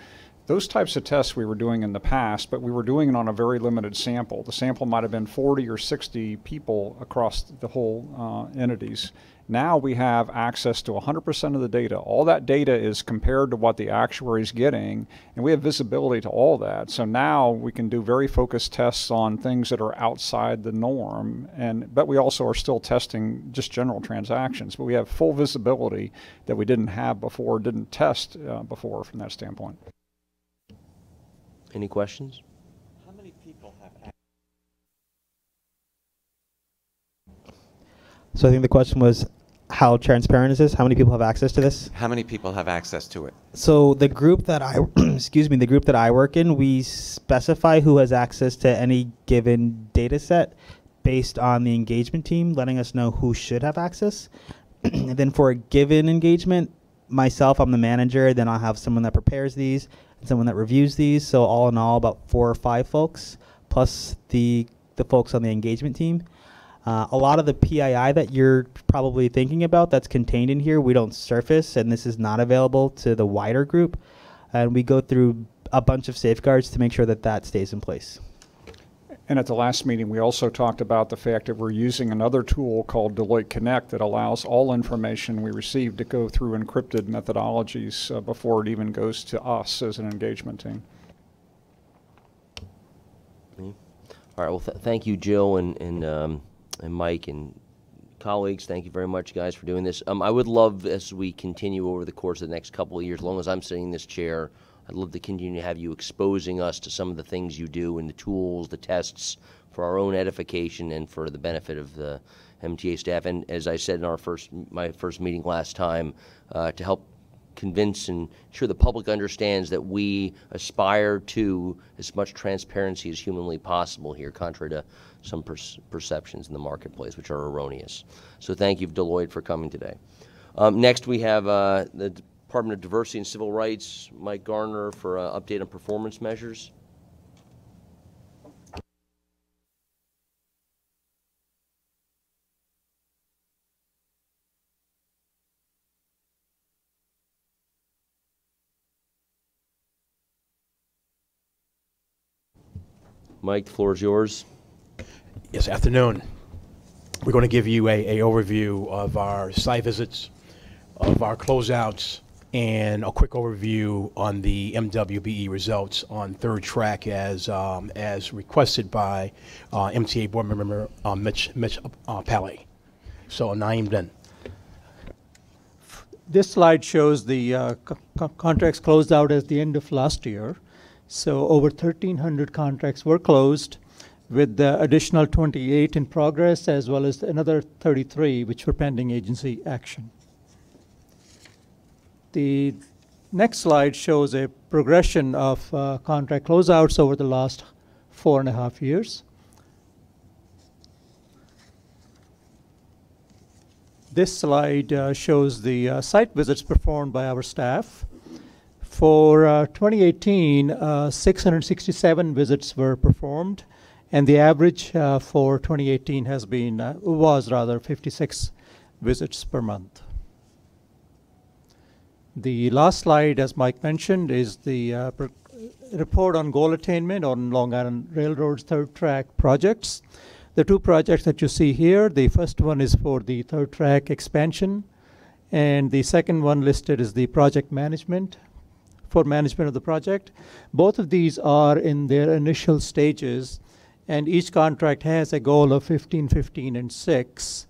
those types of tests we were doing in the past, but we were doing it on a very limited sample. The sample might have been 40 or 60 people across the whole entities. Now we have access to 100% of the data. All that data is compared to what the actuary is getting, and we have visibility to all that. So now we can do very focused tests on things that are outside the norm, but we also are still testing just general transactions. But we have full visibility that we didn't have before, didn't test before from that standpoint. Any questions? How many people have access? So I think the question was, how transparent is this? How many people have access to this? How many people have access to it? So the group that I, excuse me, the group that I work in, we specify who has access to any given data set based on the engagement team, letting us know who should have access. And then for a given engagement, myself, I'm the manager, then I'll have someone that prepares these, and someone that reviews these. So all in all, about 4 or 5 folks, plus the folks on the engagement team. A lot of the PII that you're probably thinking about that's contained in here, we don't surface, and this is not available to the wider group. And we go through a bunch of safeguards to make sure that that stays in place. And at the last meeting, we also talked about the fact that we're using another tool called Deloitte Connect that allows all information we receive to go through encrypted methodologies before it even goes to us as an engagement team. All right. Well, thank you, Jill and Mike and colleagues. Thank you very much, guys, for doing this. I would love, as we continue over the course of the next couple of years, as long as I'm sitting in this chair, I'd love to continue to have you exposing us to some of the things you do and the tools, the tests, for our own edification and for the benefit of the MTA staff. And as I said in my first meeting last time, to help convince and ensure the public understands that we aspire to as much transparency as humanly possible here, contrary to some perceptions in the marketplace, which are erroneous. So thank you, Deloitte, for coming today. Next, we have the Department of Diversity and Civil Rights, Mike Garner, for update on performance measures. Mike, the floor is yours. Yes, afternoon. We're going to give you a overview of our site visits, of our closeouts, and a quick overview on the MWBE results on third track as requested by MTA Board member Mitch Pally. So, Naeem then. This slide shows the contracts closed out at the end of last year. So over 1,300 contracts were closed, with the additional 28 in progress, as well as another 33 which were pending agency action. The next slide shows a progression of contract closeouts over the last 4.5 years. This slide shows the site visits performed by our staff. For 2018, 667 visits were performed, and the average for 2018 was 56 visits per month. The last slide, as Mike mentioned, is the report on goal attainment on Long Island Railroad's third track projects. The 2 projects that you see here, the first one is for the third track expansion, and the second one listed is the project management, for management of the project. Both of these are in their initial stages, and each contract has a goal of 15, 15, and 6.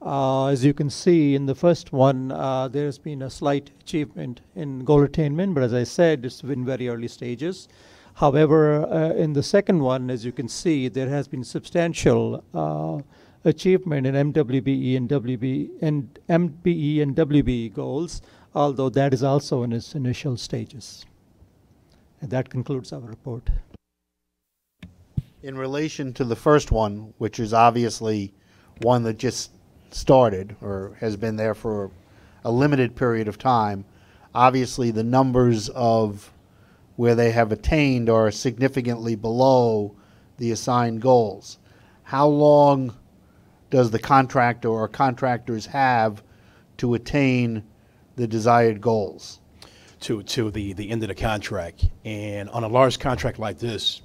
As you can see in the first one, there's been a slight achievement in goal attainment, but as I said, it's in very early stages. However, in the second one, as you can see, there has been substantial achievement in MWBE and MBE and WBE goals, although that is also in its initial stages. And that concludes our report. In relation to the first one, which is obviously one that just started or has been there for a limited period of time, obviously the numbers of where they have attained are significantly below the assigned goals. How long does the contractor or contractors have to attain the desired goals? To the end of the contract. And on a large contract like this,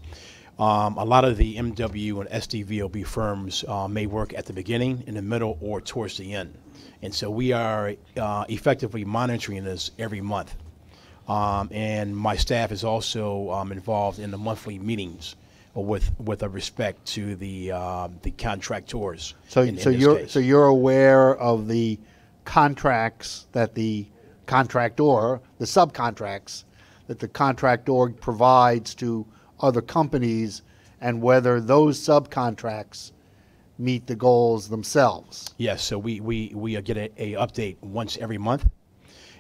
a lot of the MW and SDVOB firms may work at the beginning, in the middle, or towards the end. And so we are effectively monitoring this every month. And my staff is also involved in the monthly meetings with a respect to the contractors. So so you're aware of the contracts that the contractor, the subcontracts that the contractor provides to other companies, and whether those subcontracts meet the goals themselves. Yes, so we get a update once every month,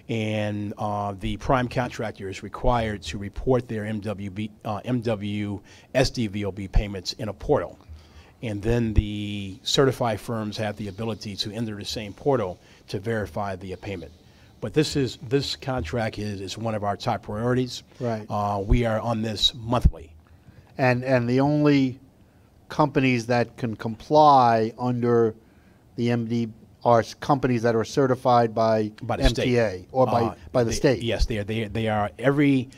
and the prime contractor is required to report their MW SDVOB payments in a portal, and then the certified firms have the ability to enter the same portal to verify the payment. But this contract is one of our top priorities. Right. We are on this monthly. And the only companies that can comply under the MD are companies that are certified by By the MTA state. or by the state. Yes, they are. Every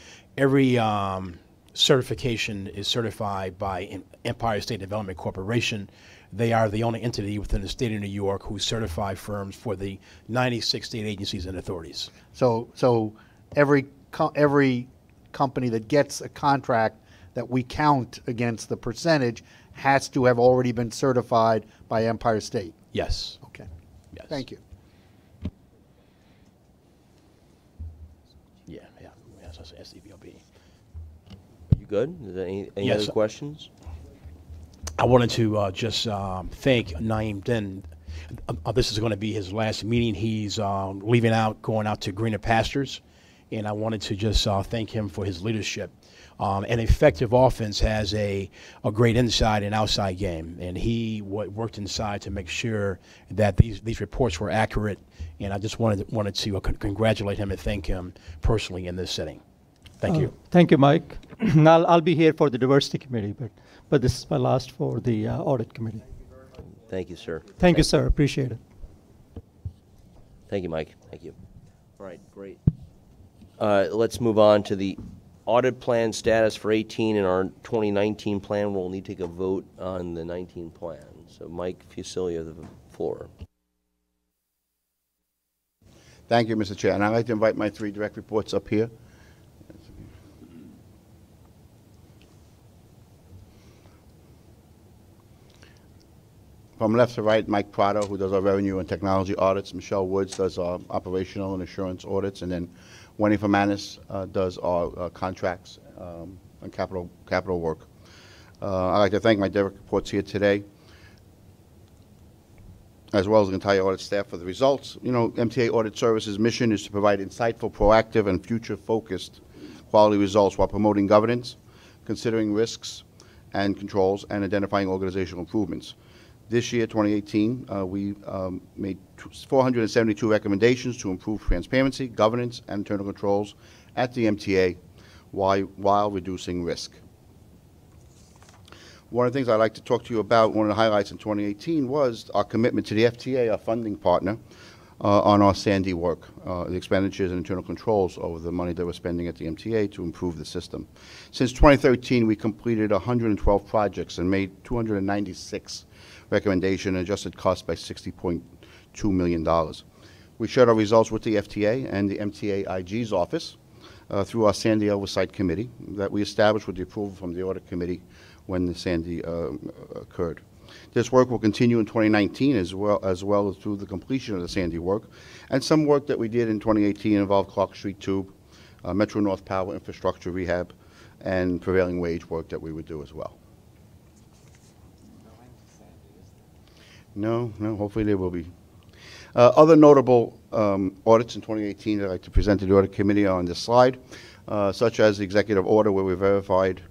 certification is certified by Empire State Development Corporation. They are the only entity within the state of New York who certify firms for the 96 state agencies and authorities. So every company that gets a contract that we count against the percentage has to have already been certified by Empire State. Yes. Okay. Yes. Thank you. Yeah. That's SDVOB. You good? Is there any Yes. other questions? I wanted to just thank Naeem Din. This is going to be his last meeting. He's going out to greener pastures, and I wanted to just thank him for his leadership. An effective offense has a great inside and outside game, and he worked inside to make sure that these reports were accurate, and I just wanted to congratulate him and thank him personally in this setting. Thank you. Thank you, Mike. I'll be here for the diversity committee, but this is my last for the audit committee. Thank you, sir. Thank you, sir. Appreciate it. Thank you, Mike. Thank you. All right, great. Let's move on to the audit plan status for 18 and our 2019 plan. We'll need to take a vote on the 19 plan. So, Mike Fusilli, you have the floor. Thank you, Mr. Chair. And I'd like to invite my three direct reports up here. From left to right, Mike Prado, who does our revenue and technology audits. Michelle Woods does our operational and assurance audits. And then Wendy Fermanis does our contracts and capital work. I'd like to thank my direct reports here today, as well as the entire audit staff for the results. You know, MTA Audit Services' mission is to provide insightful, proactive, and future-focused quality results while promoting governance, considering risks and controls, and identifying organizational improvements. This year, 2018, we made 472 recommendations to improve transparency, governance, and internal controls at the MTA while reducing risk. One of the things I'd like to talk to you about, one of the highlights in 2018 was our commitment to the FTA, our funding partner, on our Sandy work, the expenditures and internal controls over the money that we're spending at the MTA to improve the system. Since 2013, we completed 112 projects and made 296 recommendation and adjusted costs by $60.2 million. We shared our results with the FTA and the MTA IG's office through our Sandy Oversight Committee that we established with the approval from the Audit Committee when the Sandy occurred. This work will continue in 2019 as well as through the completion of the Sandy work. And some work that we did in 2018 involved Clark Street Tube, Metro North Power infrastructure rehab, and prevailing wage work that we would do as well. No, hopefully there will be. Other notable audits in 2018 that I'd like to present to the Audit Committee are on this slide, such as the executive order where we verified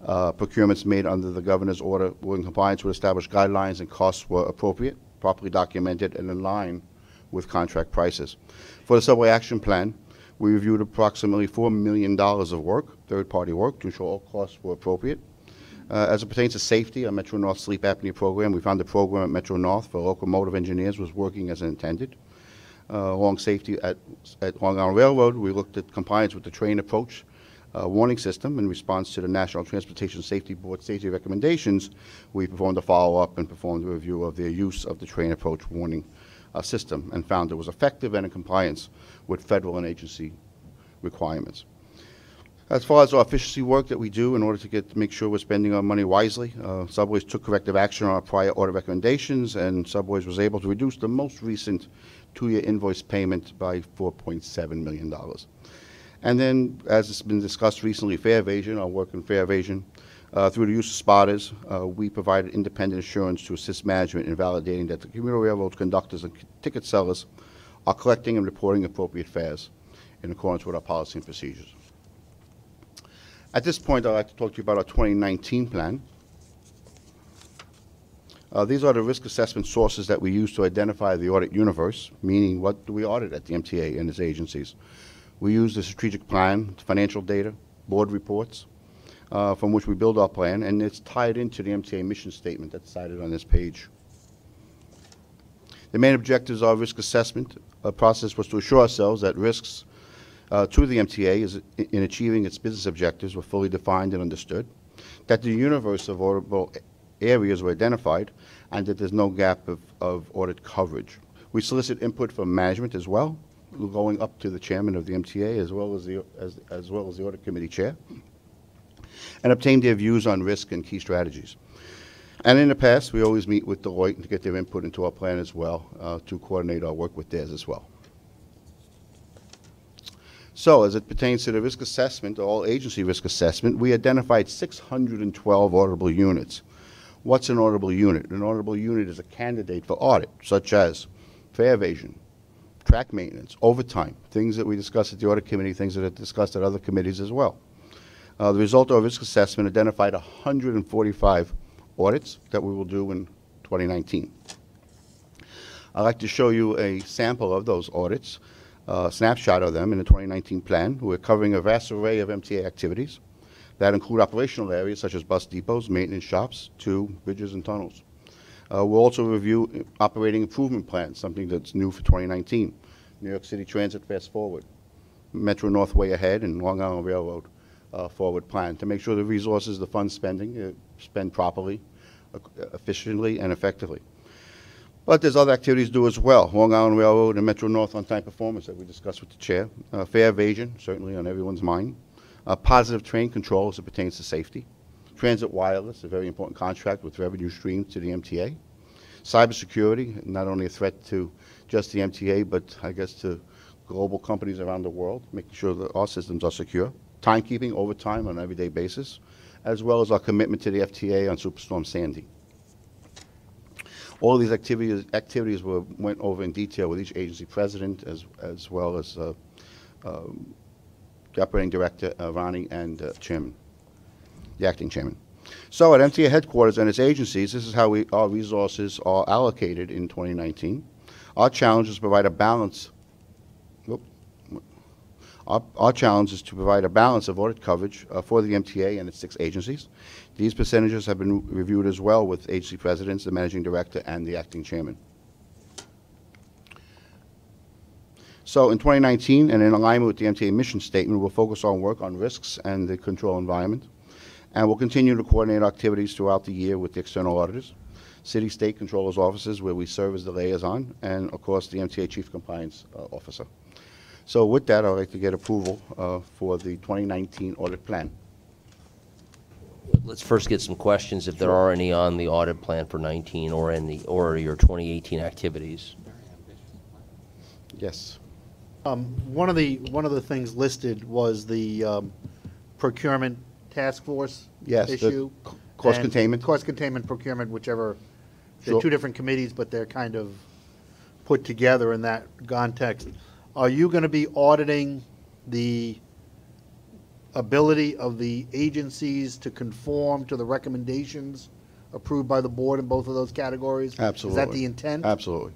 procurements made under the governor's order were in compliance with established guidelines and costs were appropriate, properly documented, and in line with contract prices. For the Subway Action Plan, we reviewed approximately $4 million of work, third-party work, to ensure all costs were appropriate. As it pertains to safety, our Metro North sleep apnea program, we found the program at Metro North for locomotive engineers was working as intended. Along safety at Long Island Railroad, we looked at compliance with the train approach warning system in response to the National Transportation Safety Board safety recommendations. We performed a follow-up and performed a review of their use of the train approach warning system and found it was effective and in compliance with federal and agency requirements. As far as our efficiency work that we do in order to make sure we're spending our money wisely, Subways took corrective action on our prior audit recommendations, and Subways was able to reduce the most recent 2-year invoice payment by $4.7 million. And then, as has been discussed recently, fare evasion, our work in fare evasion, through the use of spotters, we provided independent assurance to assist management in validating that the commuter railroad conductors and ticket sellers are collecting and reporting appropriate fares in accordance with our policy and procedures. At this point, I'd like to talk to you about our 2019 plan. These are the risk assessment sources that we use to identify the audit universe, meaning what do we audit at the MTA and its agencies. We use the strategic plan, financial data, board reports, from which we build our plan, and it's tied into the MTA mission statement that's cited on this page. The main objectives of our risk assessment process was to assure ourselves that risks to the MTA in achieving its business objectives were fully defined and understood, that the universe of auditable areas were identified, and that there's no gap of audit coverage. We solicit input from management as well, going up to the chairman of the MTA as well as the audit committee chair, and obtain their views on risk and key strategies. And in the past, we always meet with Deloitte to get their input into our plan as well, to coordinate our work with theirs as well. So, as it pertains to the risk assessment, all agency risk assessment, we identified 612 auditable units. What's an auditable unit? An auditable unit is a candidate for audit, such as fare evasion, track maintenance, overtime, things that we discussed at the audit committee, things that are discussed at other committees as well. The result of our risk assessment identified 145 audits that we will do in 2019. I'd like to show you a sample of those audits. Snapshot of them in the 2019 plan. We're covering a vast array of MTA activities that include operational areas such as bus depots, maintenance shops, to bridges and tunnels. We'll also review operating improvement plans, something that's new for 2019. New York City Transit Fast Forward, Metro North Way Ahead, and Long Island Railroad Forward Plan to make sure the resources, the fund spending, spend properly, efficiently, and effectively. But there's other activities to do as well. Long Island Railroad and Metro North on-time performance that we discussed with the chair. Fare evasion, certainly on everyone's mind. Positive train control as it pertains to safety. Transit wireless, a very important contract with revenue streams to the MTA. Cybersecurity, not only a threat to just the MTA, but I guess to global companies around the world, making sure that our systems are secure. Timekeeping, overtime on an everyday basis, as well as our commitment to the FTA on Superstorm Sandy. All of these activities went over in detail with each agency president as well as the operating director, Ronnie, and chairman, the acting chairman. So at MTA headquarters and its agencies, this is how our resources are allocated in 2019. Our challenge is to provide a balance. Our challenge is to provide a balance of audit coverage for the MTA and its 6 agencies. These percentages have been reviewed as well with agency presidents, the managing director, and the acting chairman. So in 2019, and in alignment with the MTA mission statement, we'll focus on work on risks and the control environment. And we'll continue to coordinate activities throughout the year with the external auditors, city state controllers' offices where we serve as the liaison, and of course the MTA chief compliance officer. So with that, I'd like to get approval for the 2019 audit plan. Let's first get some questions, if there are any, on the audit plan for 19 or your 2018 activities. Yes. One of the things listed was the procurement task force Yes, the issue. cost and containment. Cost containment, procurement, whichever they're Sure. two different committees, but they're kind of put together in that context. Are you going to be auditing the ability of the agencies to conform to the recommendations approved by the board in both of those categories? Absolutely. Is that the intent? Absolutely.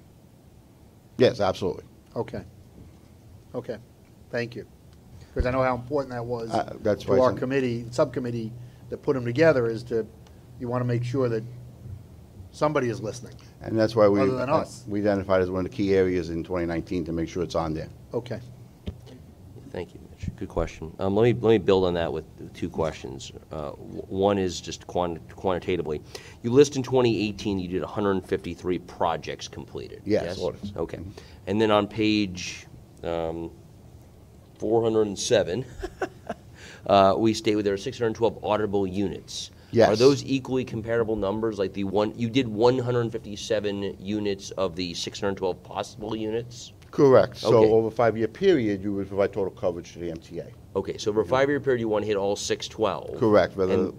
Yes, absolutely. Okay. Okay. Thank you. Because I know how important that was That's to why our it's- committee, subcommittee that put them together, is to, you want to make sure that somebody is listening. And that's why Other than us. we identified as one of the key areas in 2019 to make sure it's on there. Okay. Thank you, Mitch. Good question. Let me build on that with two questions. One is just quantitatively. You list in 2018 you did 153 projects completed. Yes, audits. Okay. And then on page 407, we state there are 612 auditable units. Yes. Are those equally comparable numbers? Like you did 157 units of the 612 possible units? Correct. So Okay. over a 5-year period, you would provide total coverage to the MTA. Okay, so over a 5-year period, you want to hit all 612. Correct, whether-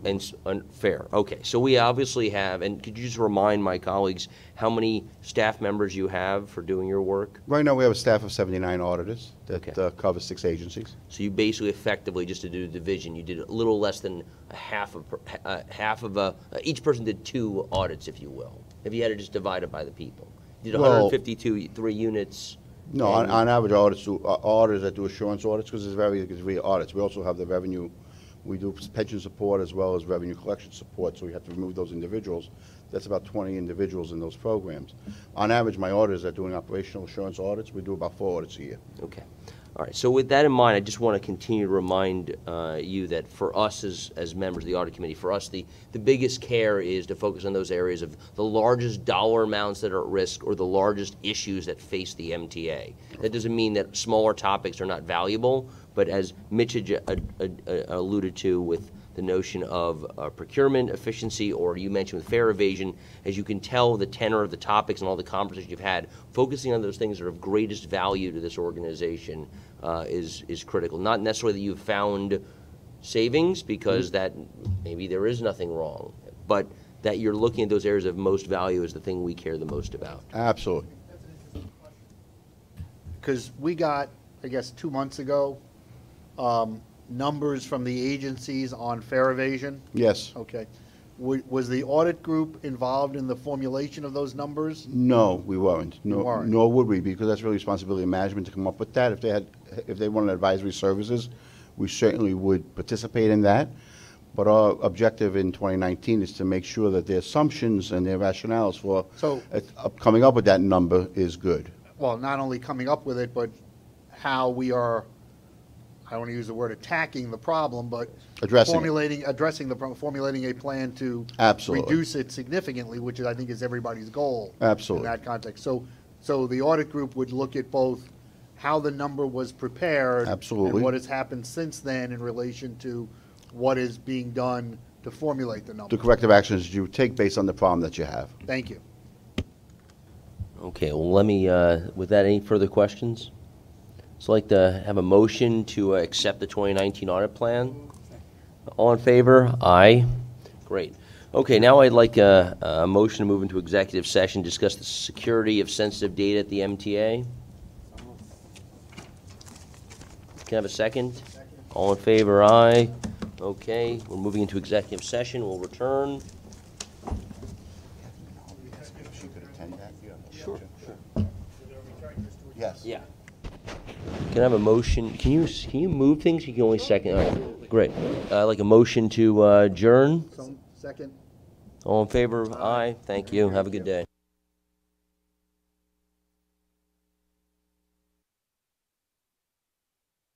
Fair. Okay, so we obviously have, and could you just remind my colleagues how many staff members you have for doing your work? Right now, we have a staff of 79 auditors that Okay. covers 6 agencies. So you basically effectively, just to do a division, you did a little less than each person did 2 audits, if you will, if you had to just divide it by the people. You did Well- 153 units. No, on average, auditors that do assurance audits, because there's various degree of audits. We also have the revenue, we do pension support as well as revenue collection support, so we have to remove those individuals. That's about 20 individuals in those programs. On average, my auditors that are doing operational assurance audits, we do about 4 audits a year. Okay. All right. So with that in mind, I just want to continue to remind you that for us as members of the audit committee, for us, the biggest care is to focus on those areas of the largest dollar amounts that are at risk or the largest issues that face the MTA. That doesn't mean that smaller topics are not valuable, but as Mitch alluded to with the notion of procurement efficiency, or you mentioned with fare evasion, as you can tell the tenor of the topics and all the conversations you've had, focusing on those things that are of greatest value to this organization is critical. Not necessarily that you've found savings, because that maybe there is nothing wrong, but that you're looking at those areas of most value is the thing we care the most about. Absolutely. Because we got, I guess, 2 months ago, numbers from the agencies on fare evasion. Yes. Okay. Was the audit group involved in the formulation of those numbers? No, we weren't. You weren't. Nor would we, because that's really responsibility of management to come up with that. If they wanted advisory services, we certainly would participate in that. But our objective in 2019 is to make sure that their assumptions and their rationales for coming up with that number is good. Well, not only coming up with it, but how we are, I don't want to use the word attacking the problem, but Addressing the problem, formulating a plan to Absolutely. reduce it significantly, which I think is everybody's goal. Absolutely. In that context. So the audit group would look at both how the number was prepared. Absolutely. And what has happened since then in relation to what is being done to formulate the number. The corrective actions you take based on the problem that you have. Thank you. Okay, well, let me, with that, any further questions? So I'd like to have a motion to accept the 2019 audit plan. All in favor? Aye. Great. Okay, now I'd like a motion to move into executive session, discuss the security of sensitive data at the MTA. Can I have a second? All in favor? Aye. Okay, we're moving into executive session. We'll return. Sure. Yes. Yeah. Can I have a motion? Can you move things? You can only second. All right. Great. Like a motion to adjourn. Second. All in favor? Aye. Thank you. Have a good day.